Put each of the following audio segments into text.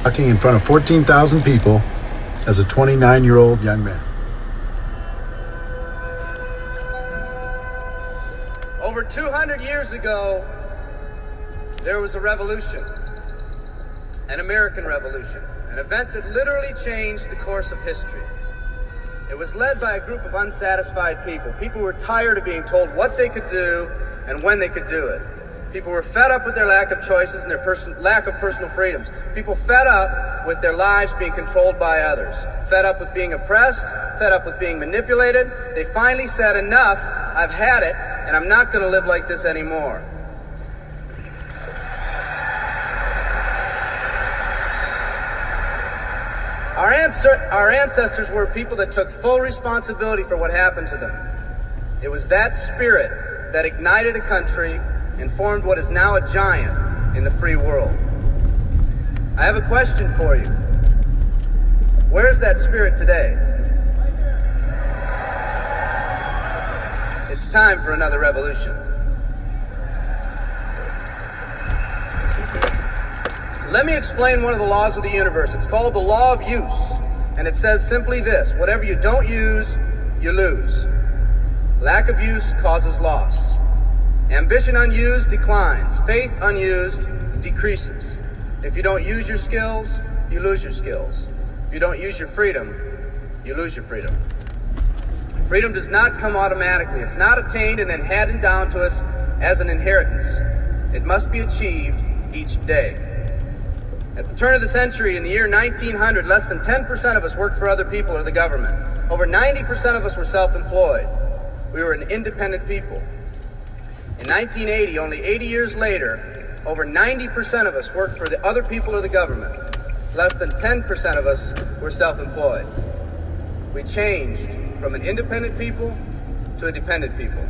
talking in front of 14,000 people as a 29-year-old young man. Over 200 years ago, there was a revolution, an American Revolution, an event that literally changed the course of history. It was led by a group of unsatisfied people. People who were tired of being told what they could do and when they could do it. People were fed up with their lack of choices and their lack of personal freedoms. People fed up with their lives being controlled by others. Fed up with being oppressed, fed up with being manipulated. They finally said, enough, I've had it, and I'm not going to live like this anymore. Our ancestors were people that took full responsibility for what happened to them. It was that spirit that ignited a country and formed what is now a giant in the free world. I have a question for you. Where's that spirit today? It's time for another revolution. Let me explain one of the laws of the universe. It's called the law of use, and it says simply this: whatever you don't use, you lose. Lack of use causes loss. Ambition unused declines. Faith unused decreases. If you don't use your skills, you lose your skills. If you don't use your freedom, you lose your freedom. Freedom does not come automatically. It's not attained and then handed down to us as an inheritance. It must be achieved each day. At the turn of the century, in the year 1900, less than 10% of us worked for other people or the government. Over 90% of us were self-employed. We were an independent people. In 1980, only 80 years later, over 90% of us worked for the other people or the government. Less than 10% of us were self-employed. We changed from an independent people to a dependent people.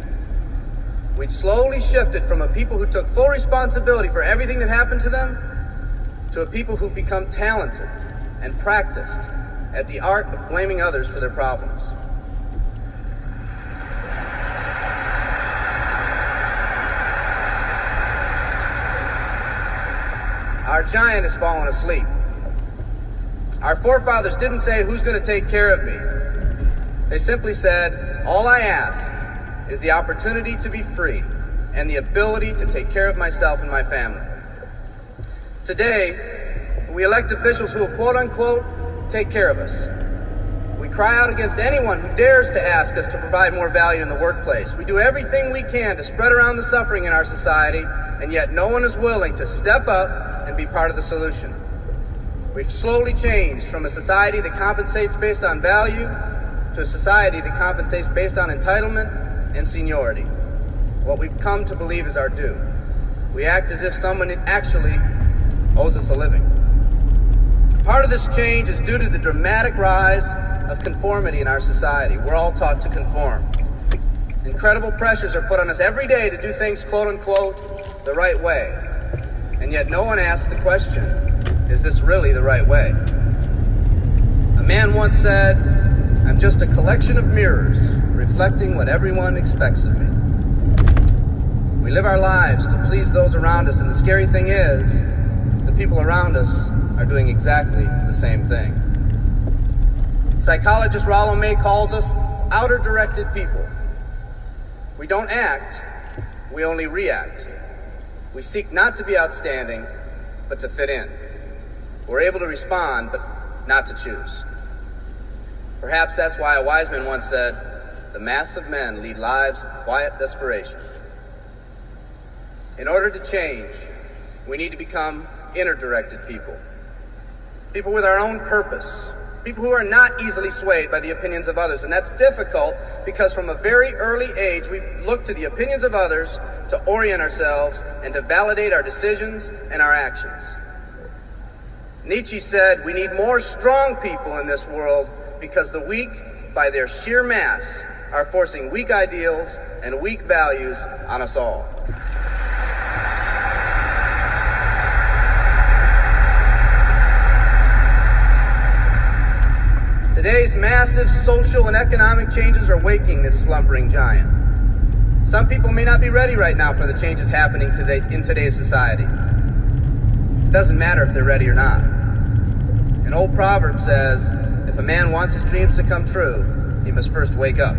We slowly shifted from a people who took full responsibility for everything that happened to them to a people who've become talented and practiced at the art of blaming others for their problems. Our giant has fallen asleep. Our forefathers didn't say, who's going to take care of me? They simply said, all I ask is the opportunity to be free and the ability to take care of myself and my family. Today, we elect officials who will quote-unquote take care of us. We cry out against anyone who dares to ask us to provide more value in the workplace. We do everything we can to spread around the suffering in our society, and yet no one is willing to step up and be part of the solution. We've slowly changed from a society that compensates based on value to a society that compensates based on entitlement and seniority. What we've come to believe is our due. We act as if someone actually owes us a living. Part of this change is due to the dramatic rise of conformity in our society. We're all taught to conform. Incredible pressures are put on us every day to do things quote-unquote the right way. And yet no one asks the question, is this really the right way? A man once said, I'm just a collection of mirrors reflecting what everyone expects of me. We live our lives to please those around us, and the scary thing is, the people around us are doing exactly the same thing. Psychologist Rollo May calls us outer-directed people. We don't act, we only react. We seek not to be outstanding, but to fit in. We're able to respond, but not to choose. Perhaps that's why a wise man once said, the mass of men lead lives of quiet desperation. In order to change, we need to become inner-directed people. People with our own purpose. People who are not easily swayed by the opinions of others. And that's difficult because from a very early age, we look to the opinions of others to orient ourselves and to validate our decisions and our actions. Nietzsche said, we need more strong people in this world because the weak, by their sheer mass, are forcing weak ideals and weak values on us all. Today's massive social and economic changes are waking this slumbering giant. Some people may not be ready right now for the changes happening today in today's society. It doesn't matter if they're ready or not. An old proverb says, if a man wants his dreams to come true, he must first wake up.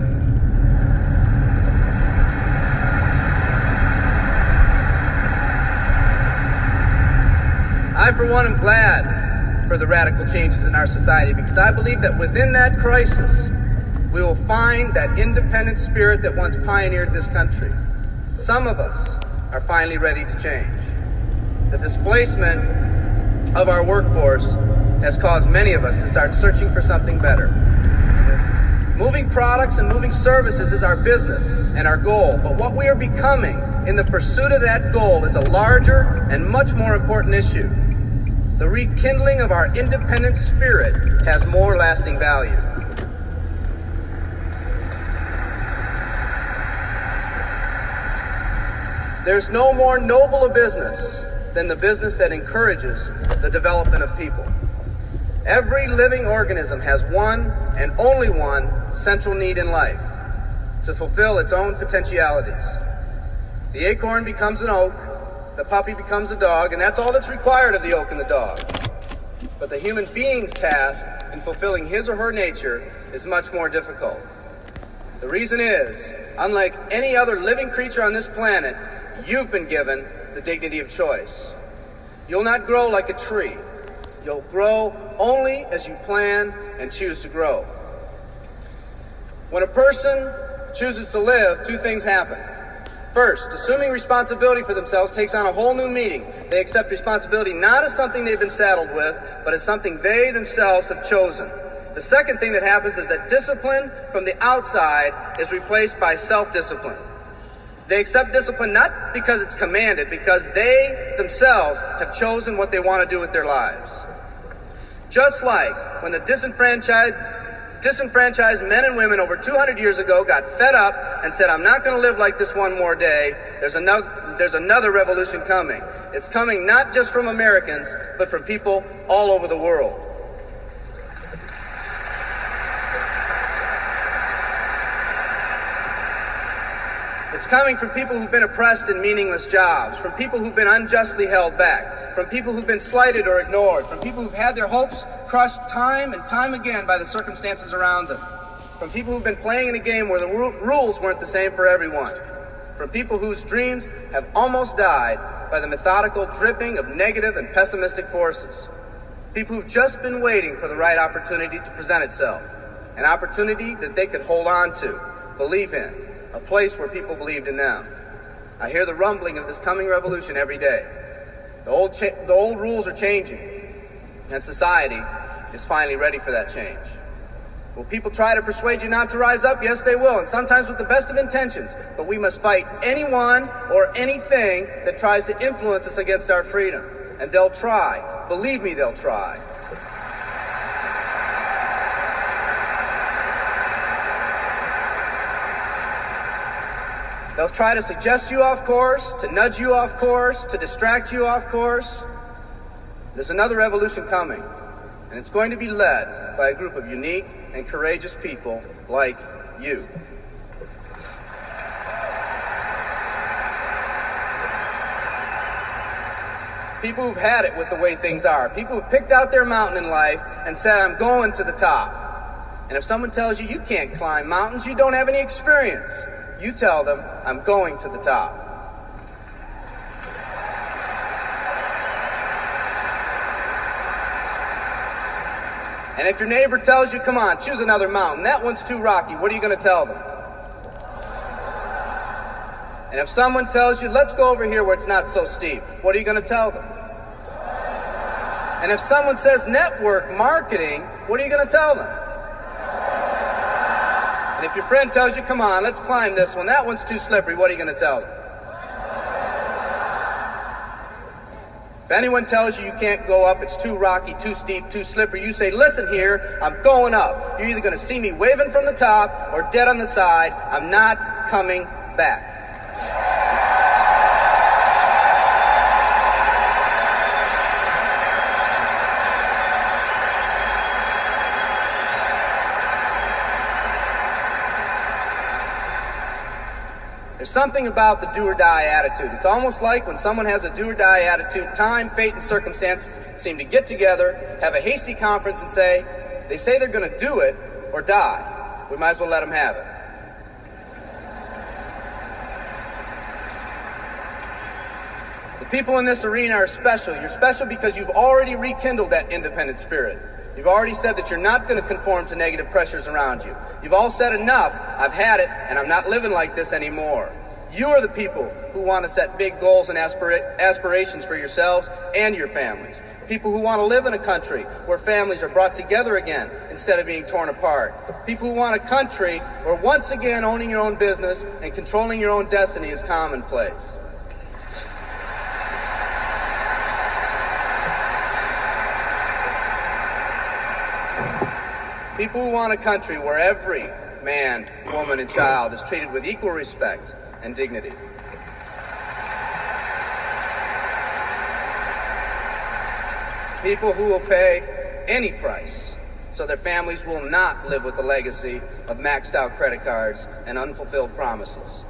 I, for one, am glad for the radical changes in our society because I believe that within that crisis, we will find that independent spirit that once pioneered this country. Some of us are finally ready to change. The displacement of our workforce has caused many of us to start searching for something better. Moving products and moving services is our business and our goal, but what we are becoming in the pursuit of that goal is a larger and much more important issue. The rekindling of our independent spirit has more lasting value. There's no more noble a business than the business that encourages the development of people. Every living organism has one and only one central need in life: to fulfill its own potentialities. The acorn becomes an oak, the puppy becomes a dog, and that's all that's required of the oak and the dog. But the human being's task in fulfilling his or her nature is much more difficult. The reason is, unlike any other living creature on this planet, you've been given the dignity of choice. You'll not grow like a tree. You'll grow only as you plan and choose to grow. When a person chooses to live, two things happen. First, assuming responsibility for themselves takes on a whole new meaning. They accept responsibility not as something they've been saddled with, but as something they themselves have chosen. The second thing that happens is that discipline from the outside is replaced by self-discipline. They accept discipline not because it's commanded, because they themselves have chosen what they want to do with their lives. Just like when the disenfranchised men and women over 200 years ago got fed up and said, I'm not going to live like this one more day, there's another revolution coming. It's coming not just from Americans, but from people all over the world. It's coming from people who've been oppressed in meaningless jobs, from people who've been unjustly held back, from people who've been slighted or ignored, from people who've had their hopes crushed time and time again by the circumstances around them, from people who've been playing in a game where the rules weren't the same for everyone, from people whose dreams have almost died by the methodical dripping of negative and pessimistic forces, people who've just been waiting for the right opportunity to present itself, an opportunity that they could hold on to, believe in, a place where people believed in them. I hear the rumbling of this coming revolution every day. The old rules are changing, and society is finally ready for that change. Will people try to persuade you not to rise up? Yes, they will, and sometimes with the best of intentions. But we must fight anyone or anything that tries to influence us against our freedom. And they'll try. Believe me, they'll try. They'll try to suggest you off course, to nudge you off course, to distract you off course. There's another revolution coming, and it's going to be led by a group of unique and courageous people like you. People who've had it with the way things are. People who've picked out their mountain in life and said, I'm going to the top. And if someone tells you you can't climb mountains, you don't have any experience. You tell them, I'm going to the top. And if your neighbor tells you, come on, choose another mountain, that one's too rocky, what are you going to tell them? And if someone tells you, let's go over here where it's not so steep, what are you going to tell them? And if someone says network marketing, what are you going to tell them? And if your friend tells you, come on, let's climb this one, that one's too slippery, what are you going to tell them? If anyone tells you you can't go up, it's too rocky, too steep, too slippery, you say, listen here, I'm going up. You're either going to see me waving from the top or dead on the side. I'm not coming back. There's There's something about the do-or-die attitude. It's almost like when someone has a do-or-die attitude, time, fate, and circumstances seem to get together, have a hasty conference, and they say they're going to do it or die. We might as well let them have it. The people in this arena are special. You're special because you've already rekindled that independent spirit. You've already said that you're not going to conform to negative pressures around you. You've all said enough, I've had it, and I'm not living like this anymore. You are the people who want to set big goals and aspirations for yourselves and your families. People who want to live in a country where families are brought together again instead of being torn apart. People who want a country where once again owning your own business and controlling your own destiny is commonplace. People who want a country where every man, woman, and child is treated with equal respect and dignity. People who will pay any price so their families will not live with the legacy of maxed out credit cards and unfulfilled promises.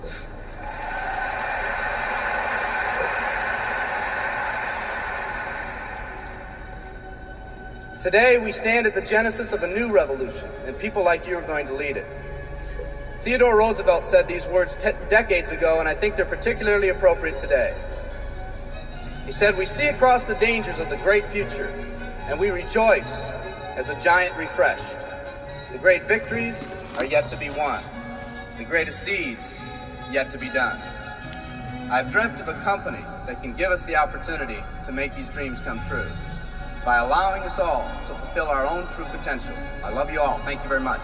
Today, we stand at the genesis of a new revolution, and people like you are going to lead it. Theodore Roosevelt said these words decades ago, and I think they're particularly appropriate today. He said, "We see across the dangers of the great future, and we rejoice as a giant refreshed. The great victories are yet to be won. The greatest deeds yet to be done. I've dreamt of a company that can give us the opportunity to make these dreams come true by allowing us all to fulfill our own true potential. I love you all. Thank you very much."